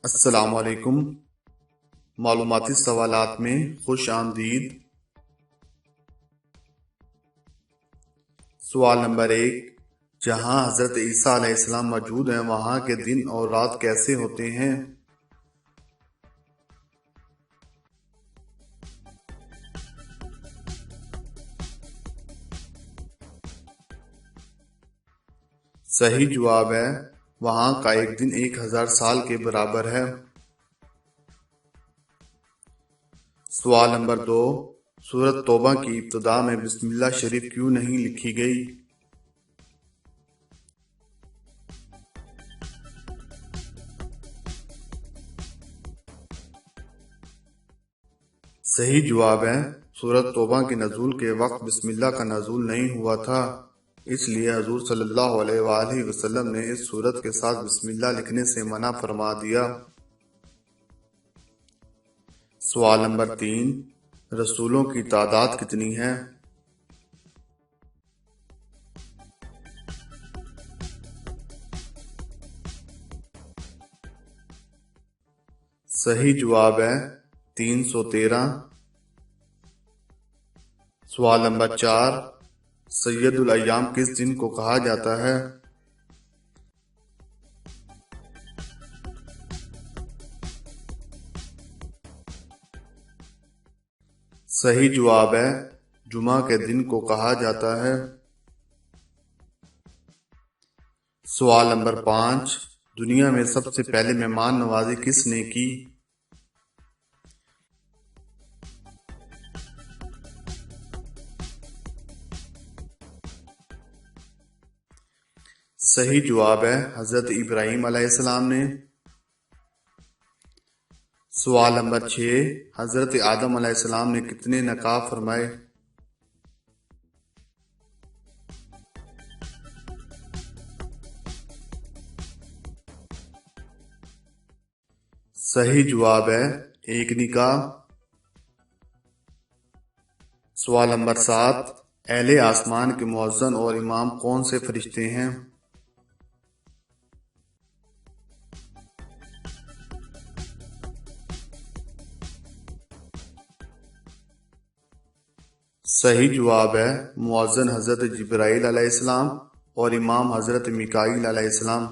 السلام علیکم۔ معلوماتی سوالات میں خوش آمدید۔ سوال نمبر 1، جہاں حضرت عیسیٰ علیہ السلام موجود ہیں وہاں کے دن اور رات کیسے ہوتے ہیں؟ صحیح جواب ہے، وہاں کا ایک دن 1000 سال کے برابر ہے۔ سوال نمبر 2، سورۃ توبہ کی ابتدا میں بسم اللہ شریف کیوں نہیں لکھی گئی؟ صحیح جواب ہے، سورۃ توبہ کے نزول کے وقت بسم اللہ کا نزول نہیں ہوا تھا، اس لیے حضور صلی اللہ علیہ وآلہ وسلم نے اس سورت کے ساتھ بسم اللہ لکھنے سے منع فرما دیا۔ سوال نمبر 3، رسولوں کی تعداد کتنی ہے؟ صحیح جواب ہے، 313۔ سوال نمبر 4، سید الایام کس دن کو کہا جاتا ہے؟ صحیح جواب ہے، جمعہ کے دن کو کہا جاتا ہے۔ سوال نمبر 5، دنیا میں سب سے پہلے مہمان نوازی کس نے کی؟ صحیح جواب ہے، حضرت ابراہیم علیہ السلام نے۔ سوال نمبر 6، حضرت آدم علیہ السلام نے کتنے نکاح فرمائے؟ صحیح جواب ہے، 1 نکاح۔ سوال نمبر 7، اہل آسمان کے مؤذن اور امام کون سے فرشتے ہیں؟ صحیح جواب ہے، مؤذن حضرت جبرائیل علیہ السلام اور امام حضرت میکائیل علیہ السلام۔